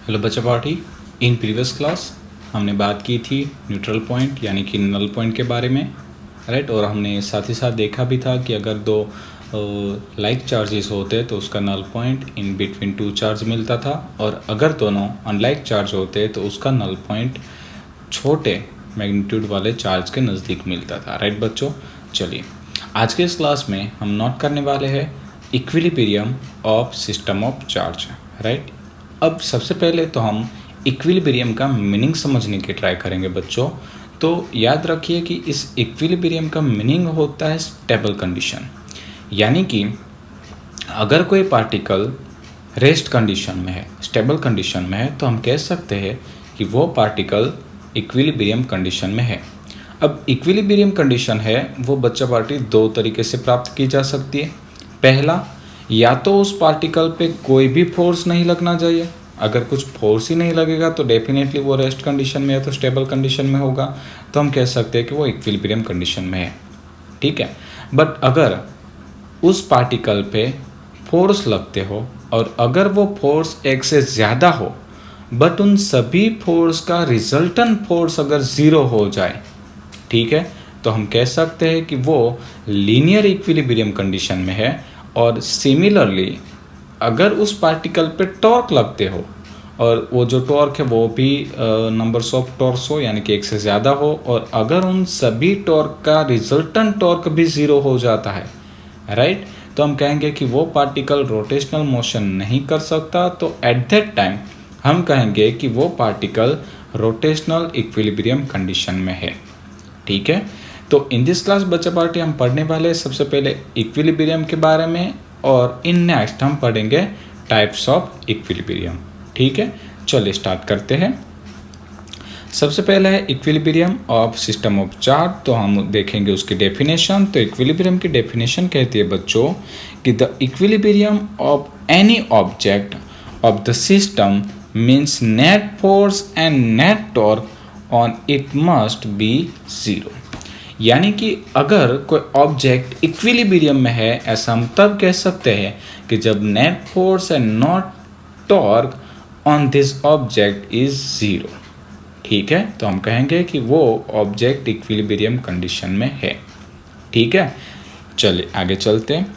Hello बच्चा party. In previous class हमने बात की थी न्यूट्रल पॉइंट यानी कि नल पॉइंट के बारे में, राइट। और हमने साथ ही साथ देखा भी था कि अगर दो लाइक चार्जेस होते तो उसका null point in between two charge मिलता था, और अगर दोनों अनलाइक चार्ज होते तो उसका नल पॉइंट छोटे मैग्नीट्यूड वाले चार्ज के नज़दीक मिलता था, राइट बच्चों। चलिए आज के इस क्लास में हम नोट करने वाले हैं equilibrium of system of charge, right. अब सबसे पहले तो हम इक्विलिब्रियम का मीनिंग समझने की ट्राई करेंगे बच्चों। तो याद रखिए कि इस इक्विलिब्रियम का मीनिंग होता है स्टेबल कंडीशन, यानी कि अगर कोई पार्टिकल रेस्ट कंडीशन में है, स्टेबल कंडीशन में है, तो हम कह सकते हैं कि वो पार्टिकल इक्विलिब्रियम कंडीशन में है। अब इक्विलिब्रियम कंडीशन है वो बच्चा पार्टी दो तरीके से प्राप्त की जा सकती है। पहला, या तो उस पार्टिकल पे कोई भी फोर्स नहीं लगना चाहिए। अगर कुछ फोर्स ही नहीं लगेगा तो डेफिनेटली वो रेस्ट कंडीशन में है, तो स्टेबल कंडीशन में होगा, तो हम कह सकते हैं कि वो इक्विलिब्रियम कंडीशन में है, ठीक है। बट अगर उस पार्टिकल पे फोर्स लगते हो और अगर वो फोर्स एक से ज़्यादा हो, बट उन सभी फोर्स का रिजल्टेंट फोर्स अगर ज़ीरो हो जाए, ठीक है, तो हम कह सकते हैं कि वो लीनियर इक्विलिब्रियम कंडीशन में है। और सिमिलरली अगर उस पार्टिकल पे टॉर्क लगते हो और वो जो टॉर्क है वो भी नंबर्स ऑफ टॉर्क्स हो, यानी कि एक से ज़्यादा हो, और अगर उन सभी टॉर्क का रिजल्टेंट टॉर्क भी ज़ीरो हो जाता है, राइट, तो हम कहेंगे कि वो पार्टिकल रोटेशनल मोशन नहीं कर सकता। तो एट दैट टाइम हम कहेंगे कि वो पार्टिकल रोटेशनल इक्विलिब्रियम कंडीशन में है, ठीक है। तो इन दिस क्लास बच्चा पार्टी हम पढ़ने वाले सबसे पहले इक्विलिब्रियम के बारे में, और इन नेक्स्ट हम पढ़ेंगे टाइप्स ऑफ इक्विलिब्रियम, ठीक है। चलिए स्टार्ट करते हैं। सबसे पहला है equilibrium of system of charge. तो हम देखेंगे उसकी डेफिनेशन। तो इक्विलिब्रियम की डेफिनेशन कहती है बच्चों कि the equilibrium of any object of the system means net force and net torque on it must be zero. यानी कि अगर कोई ऑब्जेक्ट इक्विलिब्रियम में है, ऐसा हम तब कह सकते हैं कि जब net force and not torque on this object is zero, ठीक है। तो हम कहेंगे कि वो ऑब्जेक्ट इक्विलिब्रियम कंडीशन में है, ठीक है। चलिए आगे चलते हैं।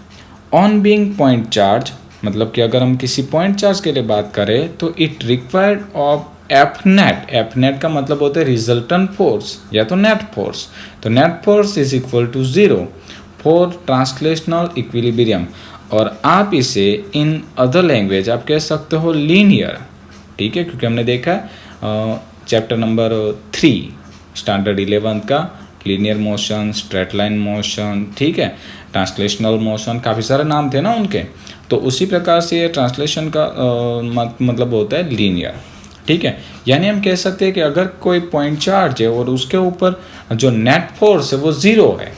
ऑन बीइंग पॉइंट चार्ज, मतलब कि अगर हम किसी पॉइंट चार्ज के लिए बात करें तो it required of F net का मतलब होता है रिजल्टेंट फोर्स या तो नेट फोर्स। तो net force is equal to zero for translational equilibrium, और आप इसे इन अदर लैंग्वेज आप कह सकते हो लीनियर, ठीक है, क्योंकि हमने देखा चैप्टर नंबर 3 स्टैंडर्ड 11 का linear motion, straight line motion, ठीक है, ट्रांसलेशनल मोशन, काफ़ी सारे नाम थे ना उनके। तो उसी प्रकार से ये ट्रांसलेशन का मतलब होता है लीनियर, ठीक है। यानी हम कह सकते हैं कि अगर कोई पॉइंट चार्ज है और उसके ऊपर जो नेट फोर्स है वो ज़ीरो है,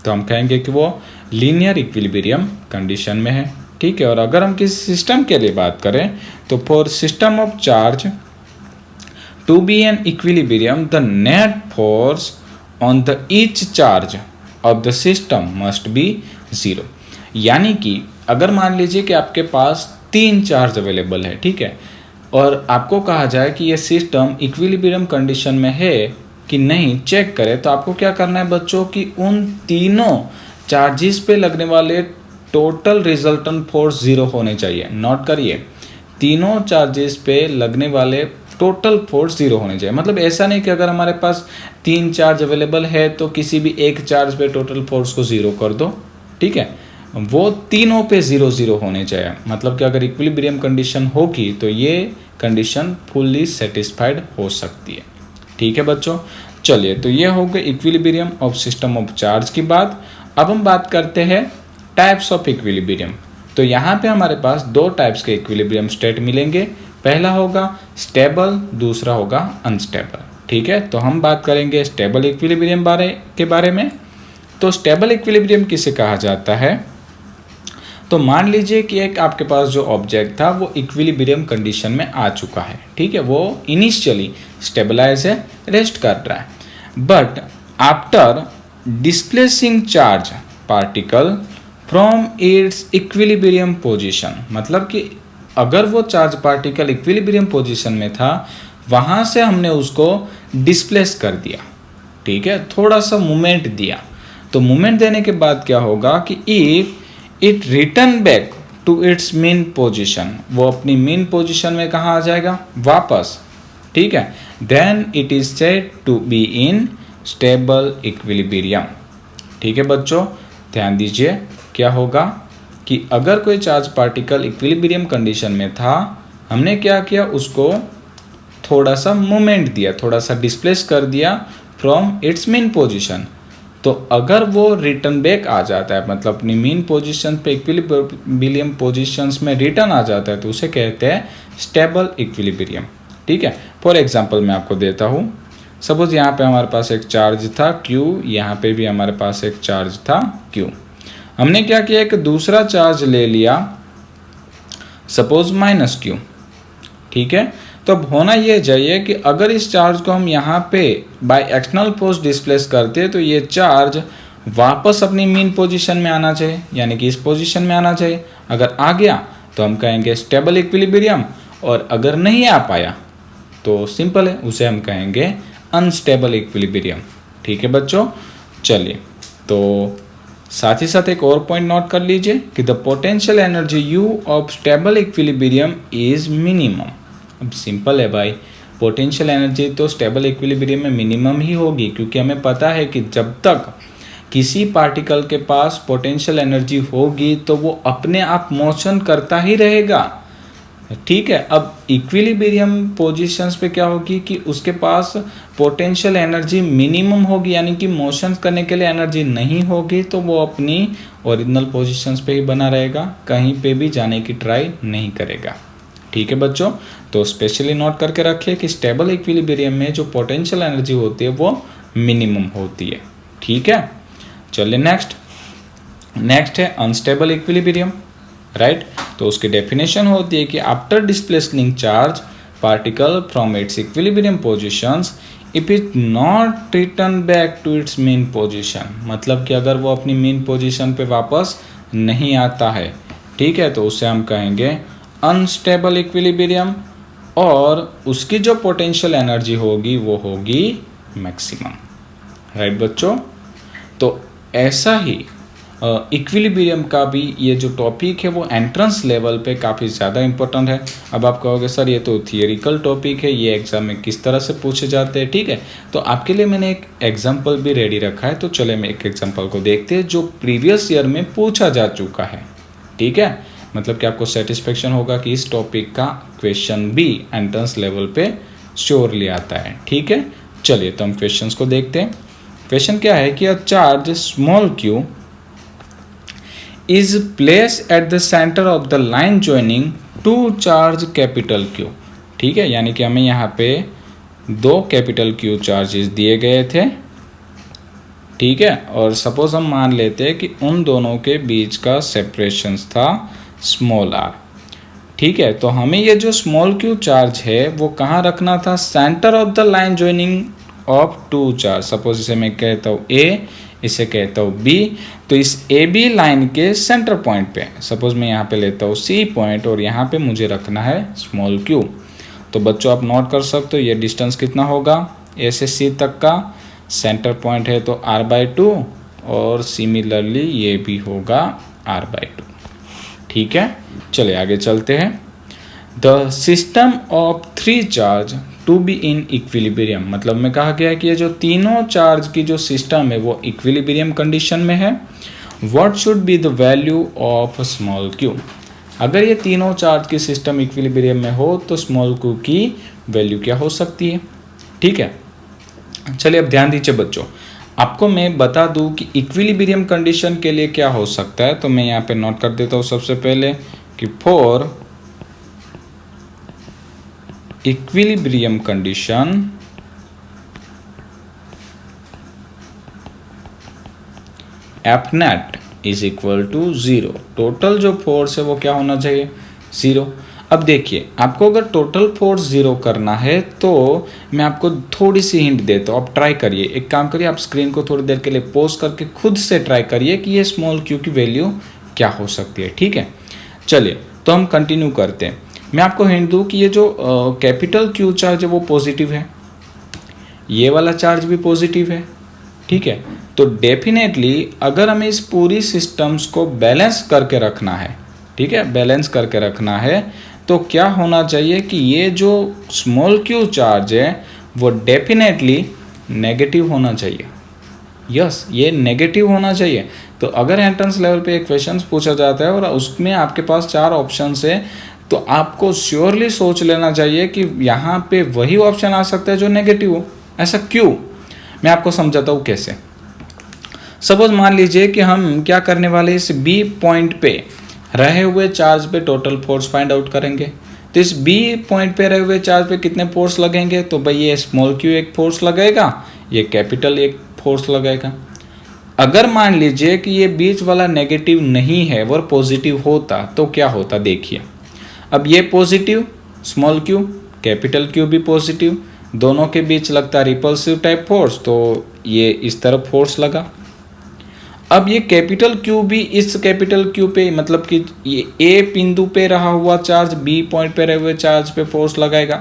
तो हम कहेंगे कि वो लीनियर इक्विलिब्रियम कंडीशन में है, ठीक है। और अगर हम किसी सिस्टम के लिए बात करें तो for system of charge to be in equilibrium the net force on the each charge of the system must be zero. यानी कि अगर मान लीजिए कि आपके पास 3 चार्ज अवेलेबल है, ठीक है, और आपको कहा जाए कि ये सिस्टम इक्विलिब्रियम कंडीशन में है कि नहीं चेक करें, तो आपको क्या करना है बच्चों कि उन तीनों चार्जेस पे लगने वाले टोटल रिजल्टेंट फोर्स ज़ीरो होने चाहिए। नोट करिए, तीनों चार्जेस पे लगने वाले टोटल फोर्स ज़ीरो होने चाहिए। मतलब ऐसा नहीं कि अगर हमारे पास 3 चार्ज अवेलेबल है तो किसी भी एक चार्ज पे टोटल फोर्स को ज़ीरो कर दो, ठीक है, वो तीनों पे ज़ीरो ज़ीरो होने चाहिए। मतलब कि अगर इक्विलिब्रियम कंडीशन होगी तो ये कंडीशन फुल्ली सेटिस्फाइड हो सकती है, ठीक है बच्चों। चलिए, तो ये हो गए equilibrium of system of charge की बात। अब हम बात करते हैं टाइप्स ऑफ इक्विलिब्रियम। तो यहाँ पे हमारे पास 2 टाइप्स के इक्विलिब्रियम स्टेट मिलेंगे। पहला होगा स्टेबल, दूसरा होगा अनस्टेबल, ठीक है। तो हम बात करेंगे स्टेबल इक्विलिब्रियम के बारे में। तो स्टेबल इक्विलिब्रियम किसे कहा जाता है? तो मान लीजिए कि एक आपके पास जो ऑब्जेक्ट था वो इक्विलिब्रियम कंडीशन में आ चुका है, ठीक है, वो इनिशियली स्टेबलाइज है, रेस्ट कर रहा है, but after displacing charge particle from its equilibrium position, मतलब कि अगर वो चार्ज पार्टिकल इक्विलिब्रियम पोजीशन में था, वहाँ से हमने उसको डिस्प्लेस कर दिया, ठीक है, थोड़ा सा मूवमेंट दिया। तो मूवमेंट देने के बाद क्या होगा कि if it return back to its mean position, वो अपनी मेन पोजीशन में कहाँ आ जाएगा, वापस, ठीक है, then it is said to be in stable equilibrium. ठीक है बच्चों, ध्यान दीजिए क्या होगा कि अगर कोई चार्ज पार्टिकल इक्विलिब्रियम कंडीशन में था, हमने क्या किया, उसको थोड़ा सा मूवमेंट दिया, थोड़ा सा डिस्प्लेस कर दिया फ्रॉम इट्स मेन पोजीशन, तो अगर वो रिटर्न बैक आ जाता है, मतलब अपनी मेन पोजीशन पे इक्विलिब्रियम पोजीशंस में रिटर्न आ जाता है, तो उसे कहते हैं स्टेबल इक्विलिब्रियम। ठीक है, फॉर एग्जांपल मैं आपको देता हूँ। सपोज यहाँ पे हमारे पास एक चार्ज था Q, यहाँ पे भी हमारे पास एक चार्ज था Q। हमने क्या किया, एक दूसरा चार्ज ले लिया, सपोज -Q। ठीक है, तो अब होना ये चाहिए कि अगर इस चार्ज को हम यहाँ पे बाय एक्सटर्नल फोर्स डिस्प्लेस करते, तो ये चार्ज वापस अपनी मेन पोजीशन में आना चाहिए, यानी कि इस पोजीशन में आना चाहिए। अगर आ गया तो हम कहेंगे स्टेबल इक्विलिब्रियम, और अगर नहीं आ पाया तो सिंपल है, उसे हम कहेंगे अनस्टेबल इक्विलिब्रियम। ठीक है बच्चों, चलिए तो साथ ही साथ एक और पॉइंट नोट कर लीजिए कि the potential energy U of stable equilibrium is minimum. अब सिंपल है भाई, पोटेंशियल एनर्जी तो स्टेबल इक्विलिब्रियम में मिनिमम ही होगी, क्योंकि हमें पता है कि जब तक किसी पार्टिकल के पास पोटेंशियल एनर्जी होगी तो वो अपने आप मोशन करता ही रहेगा। ठीक है, अब इक्विलिब्रियम पोजीशंस पे क्या होगी कि उसके पास पोटेंशियल एनर्जी मिनिमम होगी, यानी कि मोशन करने के लिए एनर्जी नहीं होगी, तो वो अपनी ओरिजिनल पोजीशंस पे ही बना रहेगा, कहीं पे भी जाने की ट्राई नहीं करेगा। ठीक है बच्चों, तो स्पेशली नोट करके रखिए कि स्टेबल इक्विलिब्रियम में जो पोटेंशियल एनर्जी होती है वो मिनिमम होती है। ठीक है, चलिए नेक्स्ट है अनस्टेबल इक्विलिब्रियम, राइट। तो उसकी डेफिनेशन होती है कि after displacing charge particle from its equilibrium positions if it not return back to its mean position, मतलब कि अगर वो अपनी मेन पोजीशन पे वापस नहीं आता है, ठीक है, तो उसे हम कहेंगे अनस्टेबल इक्विलिब्रियम, और उसकी जो पोटेंशियल एनर्जी होगी वो होगी मैक्सिमम, राइट बच्चों। तो ऐसा ही इक्विलिब्रियम का भी ये जो टॉपिक है वो एंट्रेंस लेवल पे काफ़ी ज़्यादा इंपॉर्टेंट है। अब आप कहोगे सर ये तो थियोरिकल टॉपिक है, ये एग्जाम में किस तरह से पूछे जाते हैं, ठीक है, तो आपके लिए मैंने एक एग्जांपल भी रेडी रखा है। तो चले मैं एक एग्जांपल को देखते हैं जो प्रीवियस ईयर में पूछा जा चुका है। ठीक है, मतलब कि आपको सेटिस्फेक्शन होगा कि इस टॉपिक का क्वेश्चन भी एंट्रेंस लेवल पे श्योरली आता है। ठीक है, चलिए तो हम क्वेश्चन को देखते हैं। क्वेश्चन क्या है कि a charge small q is placed at the center of the line joining two charge capital Q। ठीक है, यानी कि हमें यहाँ पे दो कैपिटल Q चार्जेस दिए गए थे। ठीक है, और सपोज हम मान लेते हैं कि उन दोनों के बीच का सेपरेशन था स्मॉल r। ठीक है, तो हमें ये जो स्मॉल q चार्ज है वो कहाँ रखना था, centre of the line joining of two charge. Suppose इसे मैं कहता हूँ A, इसे कहता हूँ B, तो इस AB लाइन के सेंटर पॉइंट पे सपोज मैं यहाँ पे लेता हूँ C पॉइंट, और यहाँ पे मुझे रखना है स्मॉल q। तो बच्चों आप नोट कर सकते हो ये डिस्टेंस कितना होगा, A से C तक का सेंटर पॉइंट है तो r/2, और सिमिलरली ये भी होगा r/2। ठीक है, चलिए आगे चलते हैं। The system of 3 charge to be in equilibrium, मतलब में कहा गया है कि ये जो तीनों चार्ज की जो सिस्टम है वो इक्विलिब्रियम कंडीशन में है। What should be the value of small q। अगर ये तीनों चार्ज की सिस्टम इक्विलिब्रियम में हो तो स्मॉल q की वैल्यू क्या हो सकती है। ठीक है, चलिए अब ध्यान दीजिए बच्चों, आपको मैं बता दूं कि इक्विलिब्रियम कंडीशन के लिए क्या हो सकता है। तो मैं यहाँ पे नोट कर देता हूँ सबसे पहले कि for equilibrium condition F net is equal to 0। Total जो फोर्स है वो क्या होना चाहिए, 0। अब देखिए, आपको अगर टोटल फोर्स 0 करना है तो मैं आपको थोड़ी सी हिंट देता हूँ, आप ट्राई करिए। एक काम करिए, आप स्क्रीन को थोड़ी देर के लिए पॉज करके खुद से ट्राई करिए कि ये स्मॉल q की वैल्यू क्या हो सकती है। ठीक है, चलिए तो हम कंटिन्यू करते हैं। मैं आपको हिंट दूँ कि ये जो कैपिटल क्यू चार्ज है वो पॉजिटिव है, ये वाला चार्ज भी पॉजिटिव है, ठीक है। तो डेफिनेटली अगर हमें इस पूरी सिस्टम्स को बैलेंस करके रखना है, ठीक है, बैलेंस करके रखना है, तो क्या होना चाहिए कि ये जो स्मॉल क्यू चार्ज है वो डेफिनेटली नेगेटिव होना चाहिए। यस, ये नेगेटिव होना चाहिए। तो अगर एंट्रेंस लेवल पे एक क्वेश्चन पूछा जाता है और उसमें आपके पास 4 ऑप्शंस है, तो आपको श्योरली सोच लेना चाहिए कि यहाँ पे वही ऑप्शन आ सकता है जो नेगेटिव हो। ऐसा क्यों? मैं आपको समझाता हूँ कैसे। सपोज मान लीजिए कि हम क्या करने वाले, इस बी पॉइंट पे रहे हुए चार्ज पे टोटल फोर्स फाइंड आउट करेंगे। तो इस बी पॉइंट पे रहे हुए चार्ज पे कितने फोर्स लगेंगे, तो भाई ये स्मॉल क्यू एक फोर्स लगेगा, ये कैपिटल एक फोर्स लगेगा। अगर मान लीजिए कि ये बीच वाला नेगेटिव नहीं है और पॉजिटिव होता तो क्या होता, देखिए। अब ये positive small Q, capital Q भी पॉजिटिव, दोनों के बीच लगता रिपल्सिव टाइप फोर्स, तो ये इस तरफ फोर्स लगा। अब ये कैपिटल क्यू भी इस कैपिटल क्यू पे, मतलब कि ये ए बिंदु पे रहा हुआ चार्ज बी पॉइंट पे रहे हुए चार्ज पे फोर्स लगाएगा।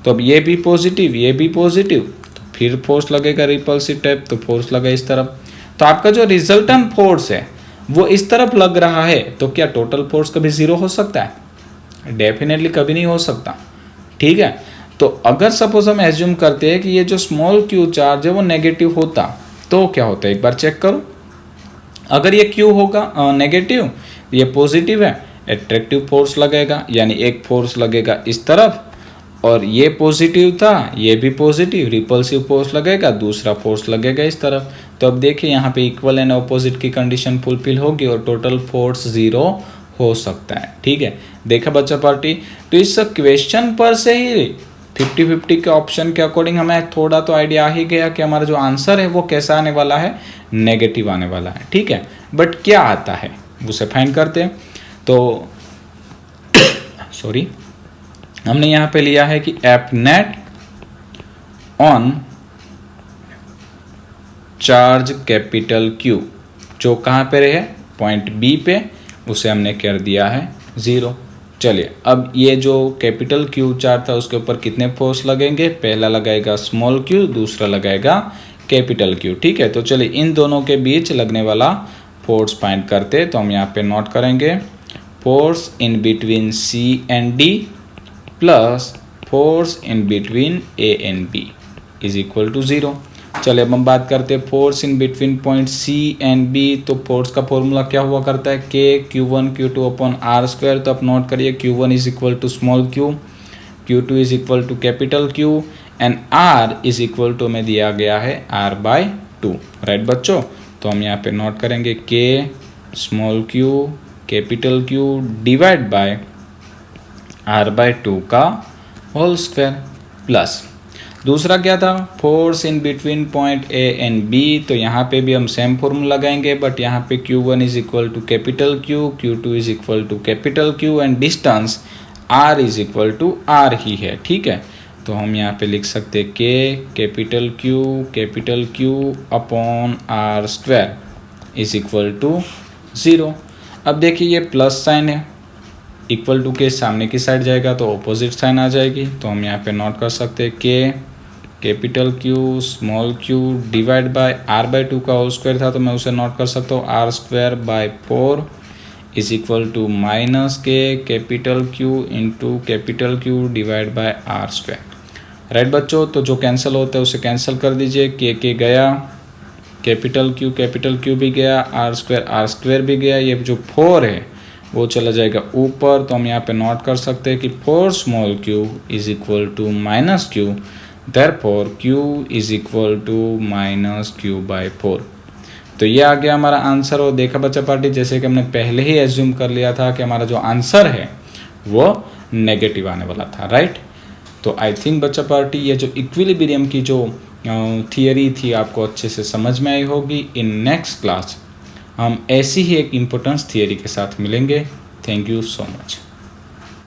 तो अब ये भी पॉजिटिव, ये भी पॉजिटिव, तो फिर फोर्स लगेगा रिपल्सिव टाइप, तो फोर्स लगा इस तरफ। तो आपका जो रिजल्टेंट फोर्स है वो इस तरफ लग रहा है, तो क्या टोटल फोर्स कभी जीरो हो सकता है? डेफिनेटली कभी नहीं हो सकता, ठीक है। तो अगर सपोज हम एज्यूम करते हैं कि ये जो स्मॉल क्यू चार्ज है वो नेगेटिव होता, तो क्या होता है एक बार चेक करो। अगर ये क्यू होगा नेगेटिव, ये पॉजिटिव है, एट्रैक्टिव फोर्स लगेगा, यानी एक फोर्स लगेगा इस तरफ, और ये पॉजिटिव था, ये भी पॉजिटिव, रिपल्सिव फोर्स लगेगा, दूसरा फोर्स लगेगा इस तरफ। तो अब देखिए यहाँ पे इक्वल एंड ऑपोजिट की कंडीशन फुलफिल होगी और टोटल फोर्स जीरो हो सकता है, ठीक है। देखा बच्चा पार्टी, तो इस क्वेश्चन पर से ही 50-50 के ऑप्शन के अकॉर्डिंग हमें थोड़ा तो आइडिया आ ही गया कि हमारा जो आंसर है वो कैसा आने वाला है, नेगेटिव आने वाला है, ठीक है। बट क्या आता है उसे फाइंड करते हैं। तो सॉरी, हमने यहाँ पे लिया है कि F net on charge capital Q, जो कहाँ पे रहे, पॉइंट बी पे, उसे हमने कर दिया है 0। चलिए, अब ये जो कैपिटल क्यू चार्ज था उसके ऊपर कितने फोर्स लगेंगे, पहला लगाएगा स्मॉल क्यू, दूसरा लगाएगा कैपिटल क्यू, ठीक है। तो चलिए इन दोनों के बीच लगने वाला फोर्स फाइंड करते। तो हम यहाँ पे नोट करेंगे force in between C and D plus force in between A and B is equal to 0। चलिए अब हम बात करते हैं force in between point C and B. तो फोर्स का फॉर्मूला क्या हुआ करता है, के Q1 Q2 upon are square. तो आप नोट करिए Q1 is equal to small Q, Q2 is equal to capital Q, and R is equal to में दिया गया है R/2, राइट बच्चों। तो हम यहाँ पे नोट करेंगे के small Q capital Q divide by R/2 का होल स्क्वायर, प्लस दूसरा क्या था, force in between point A and B. तो यहाँ पे भी हम सेम फॉर्मूला लगाएंगे, बट यहाँ पे Q1 is equal to capital Q, Q2 is equal to capital Q, and distance R is equal to R ही है, ठीक है। तो हम यहाँ पे लिख सकते हैं के capital Q upon R square is equal to 0। अब देखिए ये प्लस साइन है, इक्वल टू के सामने की साइड जाएगा तो ऑपोजिट साइन आ जाएगी। तो हम यहाँ पे नोट कर सकते हैं के capital Q small Q divide by R/2 का होल स्क्वायर था, तो मैं उसे नोट कर सकता हूँ R square by 4 is equal to minus K capital Q into capital Q divide by R square, right बच्चों। तो जो कैंसिल होता है उसे कैंसिल कर दीजिए, के गया, कैपिटल क्यू भी गया, R स्क्वायर भी गया, ये जो 4 है वो चला जाएगा ऊपर। तो हम यहाँ पे नोट कर सकते हैं कि 4 small Q is equal to minus Q, therefore Q is equal to minus Q by 4। तो ये आ गया हमारा आंसर। और देखा बच्चा पार्टी, जैसे कि हमने पहले ही एज्यूम कर लिया था कि हमारा जो आंसर है वो नेगेटिव आने वाला था, राइट। तो आई थिंक बच्चा पार्टी ये जो इक्विलिब्रियम की जो थियरी थी आपको अच्छे से समझ में आई होगी। इन नेक्स्ट क्लास हम ऐसी ही एक इम्पोर्टेंस थियरी के साथ मिलेंगे। Thank you so much.